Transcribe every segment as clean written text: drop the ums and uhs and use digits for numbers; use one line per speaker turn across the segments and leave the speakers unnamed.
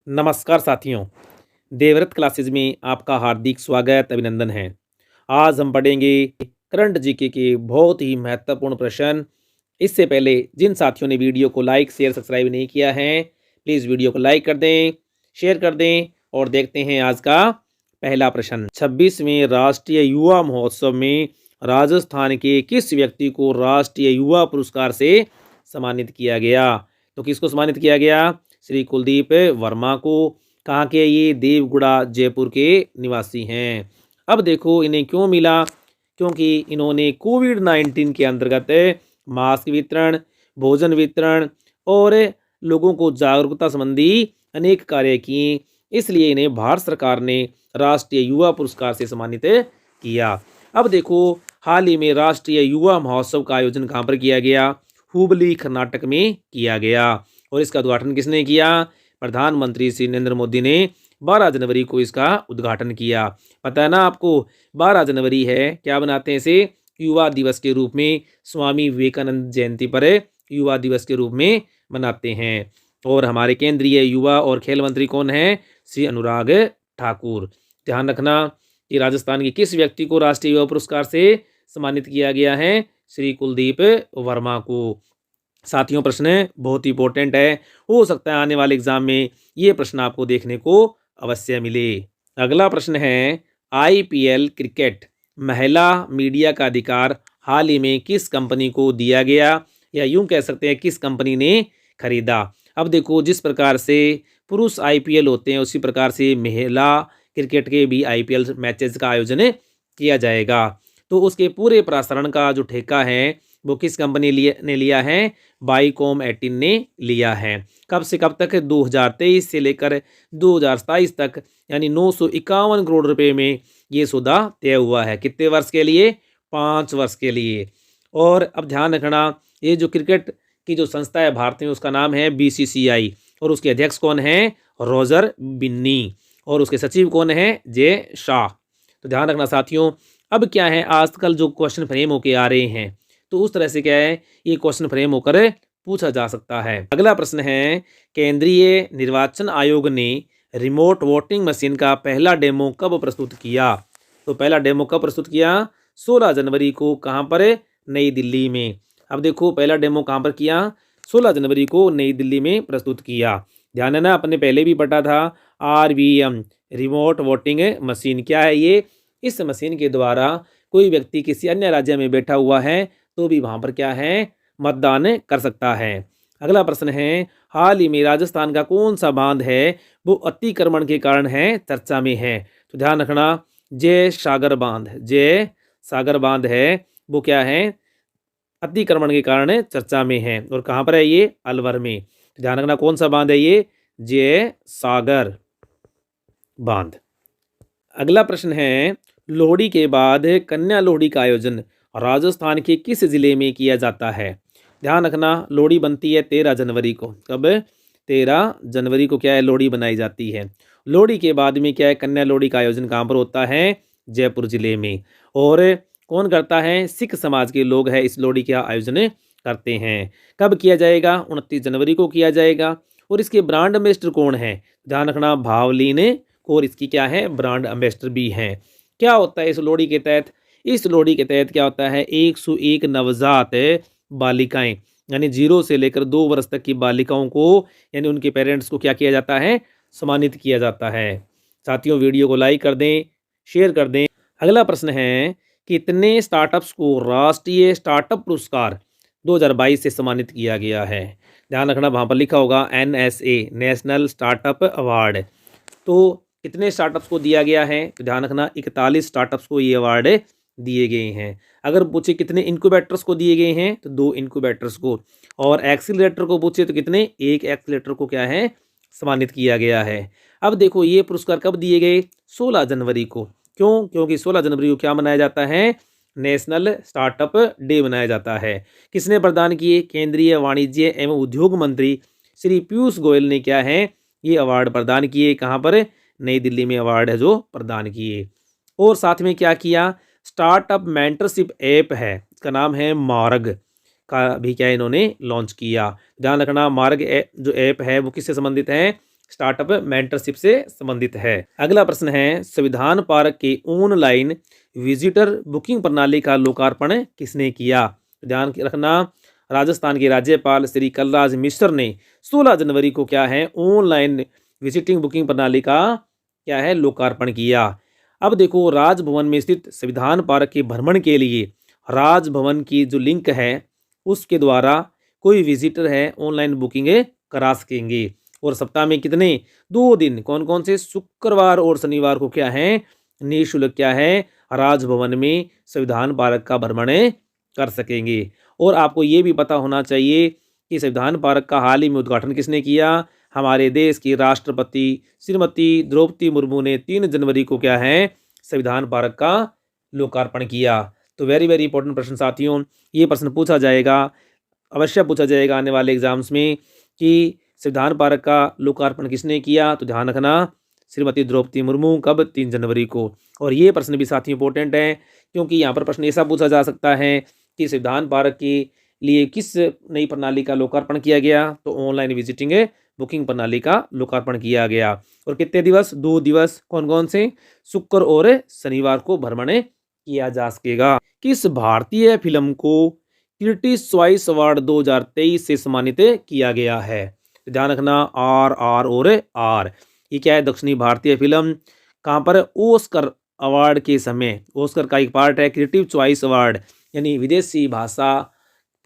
नमस्कार साथियों, देवव्रत क्लासेस में आपका हार्दिक स्वागत अभिनंदन है। आज हम पढ़ेंगे करंट जीके के बहुत ही महत्वपूर्ण प्रश्न। इससे पहले जिन साथियों ने वीडियो को लाइक शेयर सब्सक्राइब नहीं किया है, प्लीज़ वीडियो को लाइक कर दें, शेयर कर दें और देखते हैं आज का पहला प्रश्न। 26वें राष्ट्रीय युवा महोत्सव में राजस्थान के किस व्यक्ति को राष्ट्रीय युवा पुरस्कार से सम्मानित किया गया? तो किसको सम्मानित किया गया? श्री कुलदीप वर्मा को। कहाँ के? ये देवगुड़ा जयपुर के निवासी हैं। अब देखो इन्हें क्यों मिला? क्योंकि इन्होंने कोविड-19 के अंतर्गत मास्क वितरण, भोजन वितरण और लोगों को जागरूकता संबंधी अनेक कार्य किए, इसलिए इन्हें भारत सरकार ने राष्ट्रीय युवा पुरस्कार से सम्मानित किया। अब देखो हाल ही में राष्ट्रीय युवा महोत्सव का आयोजन कहाँ पर किया गया? हुबली कर्नाटक में किया गया। और इसका उद्घाटन किसने किया? प्रधानमंत्री श्री नरेंद्र मोदी ने 12 जनवरी को इसका उद्घाटन किया। पता है ना आपको, 12 जनवरी है, क्या बनाते हैं इसे? युवा दिवस के रूप में, स्वामी विवेकानंद जयंती पर युवा दिवस के रूप में मनाते हैं। और हमारे केंद्रीय युवा और खेल मंत्री कौन है? श्री अनुराग ठाकुर। ध्यान रखना कि राजस्थान के किस व्यक्ति को राष्ट्रीय युवा पुरस्कार से सम्मानित किया गया है? श्री कुलदीप वर्मा को। साथियों प्रश्न बहुत ही इंपॉर्टेंट है, हो सकता है आने वाले एग्जाम में ये प्रश्न आपको देखने को अवश्य मिले। अगला प्रश्न है, आईपीएल क्रिकेट महिला मीडिया का अधिकार हाल ही में किस कंपनी को दिया गया, या यूं कह सकते हैं किस कंपनी ने खरीदा? अब देखो जिस प्रकार से पुरुष आईपीएल होते हैं उसी प्रकार से महिला क्रिकेट के भी आईपीएल मैचेस का आयोजन किया जाएगा। तो उसके पूरे प्रसारण का जो ठेका है वो किस कंपनी ने लिया है? बाईकॉम 18 ने लिया है। कब से कब तक? 2023 से लेकर 2027 तक, यानी 951 करोड़ रुपए में ये सौदा तय हुआ है। कितने वर्ष के लिए? 5 वर्ष के लिए। और अब ध्यान रखना, ये जो क्रिकेट की जो संस्था है भारत में उसका नाम है बीसीसीआई, और उसके अध्यक्ष कौन है? रोजर बिन्नी। और उसके सचिव कौन है? जय शाह। तो ध्यान रखना साथियों। अब क्या है, आजकल जो क्वेश्चन फ्रेम होके आ रहे हैं तो उस तरह से क्या है, ये क्वेश्चन फ्रेम होकर पूछा जा सकता है। अगला प्रश्न है, केंद्रीय निर्वाचन आयोग ने रिमोट वोटिंग मशीन का पहला डेमो कब प्रस्तुत किया? तो पहला डेमो कब प्रस्तुत किया? 16 जनवरी को। कहाँ पर? नई दिल्ली में। अब देखो पहला डेमो कहाँ पर किया? 16 जनवरी को नई दिल्ली में प्रस्तुत किया। ध्यान है ना, अपने पहले भी पढ़ा था। RVM रिमोट वोटिंग मशीन क्या है ये? इस मशीन के द्वारा कोई व्यक्ति किसी अन्य राज्य में बैठा हुआ है तो भी वहाँ पर क्या है, मतदान कर सकता है। अगला प्रश्न है, हाल ही में राजस्थान का कौन सा बांध है वो अतिक्रमण के कारण है चर्चा में है? तो ध्यान रखना, जय सागर बांध। जय सागर बांध है वो क्या है, अतिक्रमण के कारण चर्चा में है। और कहाँ पर है ये? अलवर में। तो ध्यान रखना कौन सा बांध है ये? जय सागर बांध। अगला प्रश्न है, लोहड़ी के बाद कन्या लोहड़ी का आयोजन राजस्थान के किस जिले में किया जाता है? ध्यान रखना, लोहड़ी बनती है 13 जनवरी को। कब? 13 जनवरी को क्या है, लोहड़ी बनाई जाती है। लोहड़ी के बाद में क्या है, कन्या लोहड़ी का आयोजन कहाँ पर होता है? जयपुर जिले में। और कौन करता है? सिख समाज के लोग हैं इस लोहड़ी का आयोजन करते हैं। कब किया जाएगा? 29 जनवरी को किया जाएगा। और इसके ब्रांड एम्बेसडर कौन है? ध्यान रखना, भावलीन और इसकी क्या है, ब्रांड एम्बेसडर भी हैं। क्या होता है इस लोहड़ी के तहत? इस लोहड़ी के तहत क्या होता है, 101 नवजात बालिकाएं यानी 0 से लेकर 2 वर्ष तक की बालिकाओं को यानी उनके पेरेंट्स को क्या किया जाता है, सम्मानित किया जाता है। साथियों वीडियो को लाइक कर दें, शेयर कर दें। अगला प्रश्न है, कितने स्टार्टअप्स को राष्ट्रीय स्टार्टअप पुरस्कार 2022 से सम्मानित किया गया है? ध्यान रखना वहाँ पर लिखा होगा NSA नेशनल स्टार्टअप अवार्ड। तो कितने स्टार्टअप्स को दिया गया है? तो ध्यान रखना 41 स्टार्टअप्स को ये अवार्ड दिए गए हैं। अगर पूछे कितने इनक्यूबेटर्स को दिए गए हैं तो 2 इनक्यूबेटर्स को, और एक्सीलरेटर को पूछे तो कितने, 1 एक्सीलरेटर को क्या है, सम्मानित किया गया है। अब देखो ये पुरस्कार कब दिए गए? 16 जनवरी को। क्यों? क्योंकि 16 जनवरी को क्या मनाया जाता है, नेशनल स्टार्टअप डे मनाया जाता है। किसने प्रदान किए? केंद्रीय वाणिज्य एवं उद्योग मंत्री श्री पीयूष गोयल ने क्या है, ये अवार्ड प्रदान किए। कहाँ पर? नई दिल्ली में अवार्ड है जो प्रदान किए। और साथ में क्या किया, स्टार्टअप मेंटरशिप ऐप है, इसका नाम है मार्ग, का भी क्या इन्होंने लॉन्च किया। ध्यान रखना, मार्ग जो ऐप है वो किससे संबंधित है? स्टार्टअप मेंटरशिप से संबंधित है। अगला प्रश्न है, संविधान पार्क के ऑनलाइन विजिटर बुकिंग प्रणाली का लोकार्पण किसने किया? ध्यान रखना, राजस्थान के राज्यपाल श्री कलराज मिश्र ने 16 जनवरी को क्या है ऑनलाइन विजिटिंग बुकिंग प्रणाली का क्या है लोकार्पण किया। अब देखो, राजभवन में स्थित संविधान पार्क के भ्रमण के लिए राजभवन की जो लिंक है उसके द्वारा कोई विजिटर है ऑनलाइन बुकिंग करा सकेंगे। और सप्ताह में कितने 2 दिन, कौन कौन से, शुक्रवार और शनिवार को क्या है निःशुल्क क्या है राजभवन में संविधान पार्क का भ्रमण कर सकेंगे। और आपको ये भी पता होना चाहिए कि संविधान पार्क का हाल ही में उद्घाटन किसने किया? हमारे देश की राष्ट्रपति श्रीमती द्रौपदी मुर्मू ने 3 जनवरी को क्या है संविधान पार्क का लोकार्पण किया। तो वेरी वेरी इंपॉर्टेंट प्रश्न साथियों, ये प्रश्न पूछा जाएगा, अवश्य पूछा जाएगा आने वाले एग्जाम्स में कि संविधान पार्क का लोकार्पण किसने किया। तो ध्यान रखना, श्रीमती द्रौपदी मुर्मू। कब? 3 जनवरी को। और ये प्रश्न भी साथियों इंपॉर्टेंट है, क्योंकि यहाँ पर प्रश्न ऐसा पूछा जा सकता है कि संविधान पार्क के लिए किस नई प्रणाली का लोकार्पण किया गया? तो ऑनलाइन विजिटिंग बुकिंग प्रणाली का लोकार्पण किया गया। और कितने दिवस? 2 दिवस। कौन कौन से? शुक्र और शनिवार को भ्रमण किया जा सकेगा। किस भारतीय फिल्म को क्रिटिक्स चॉइस अवार्ड 2023 से सम्मानित किया गया है? ध्यान रखना, RR और R, ये क्या है? दक्षिणी भारतीय फिल्म। कहाँ पर? ऑस्कर अवार्ड के समय, ऑस्कर का एक पार्ट है क्रिएटिव चॉइस अवार्ड, यानी विदेशी भाषा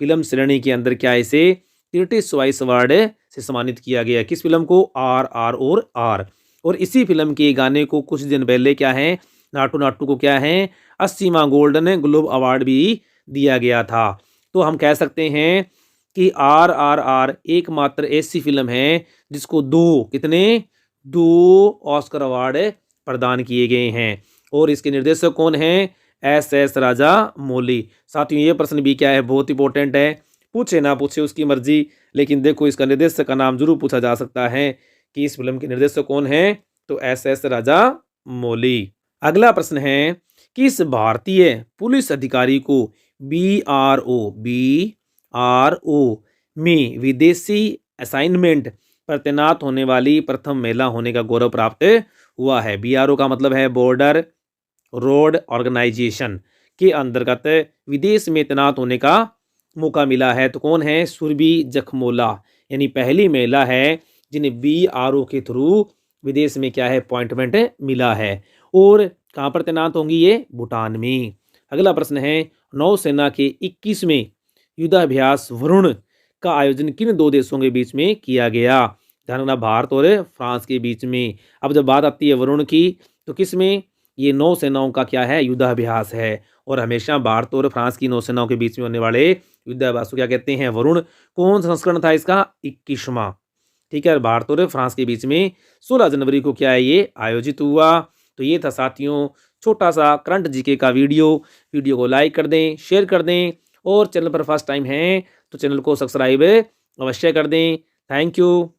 फिल्म श्रेणी के अंदर क्या है इसे क्रिएटिव चॉइस अवार्ड से सम्मानित किया गया। किस फिल्म को? RR और R। और इसी फिल्म के गाने को कुछ दिन पहले क्या है नाटू नाटू को क्या है 80वां गोल्डन ग्लोब अवार्ड भी दिया गया था। तो हम कह सकते हैं कि RRR एकमात्र ऐसी फिल्म है जिसको दो ऑस्कर अवार्ड प्रदान किए गए हैं। और इसके निर्देशक कौन हैं? SS राजामौली। साथियों, ये प्रश्न भी क्या है बहुत इंपॉर्टेंट है, पूछे ना पूछे उसकी मर्जी, लेकिन देखो इसका निर्देशक का नाम जरूर पूछा जा सकता है कि इस फिल्म के निर्देशक कौन है? तो SS राजामौली। अगला प्रश्न है, किस भारतीय पुलिस अधिकारी को BRO में विदेशी असाइनमेंट पर तैनात होने वाली प्रथम महिला होने का गौरव प्राप्त हुआ है? BRO का मतलब है बॉर्डर रोड ऑर्गेनाइजेशन के अंतर्गत विदेश में तैनात होने का मौका मिला है। तो कौन है? सुरभि जखमोला, यानी पहली महिला है जिन्हें BRO के थ्रू विदेश में क्या है अपॉइंटमेंट मिला है। और कहाँ पर तैनात होंगी ये? भूटान में। अगला प्रश्न है, नौसेना के 21वें युद्धाभ्यास वरुण का आयोजन किन 2 देशों के बीच में किया गया? ध्यान रखना, भारत और फ्रांस के बीच में। अब जब बात आती है वरुण की, तो किस में? ये नौसेनाओं का क्या है युद्धाभ्यास है। और हमेशा भारत और फ्रांस की नौसेनाओं के बीच में होने वाले युद्धाभ्यास को क्या कहते हैं? वरुण। कौन सा संस्करण था इसका? 21वां। ठीक है, भारत और फ्रांस के बीच में 16 जनवरी को क्या है ये आयोजित हुआ। तो ये था साथियों छोटा सा करंट जीके का वीडियो को लाइक कर दें, शेयर कर दें, और चैनल पर फर्स्ट टाइम है तो चैनल को सब्सक्राइब अवश्य कर दें। Thank you.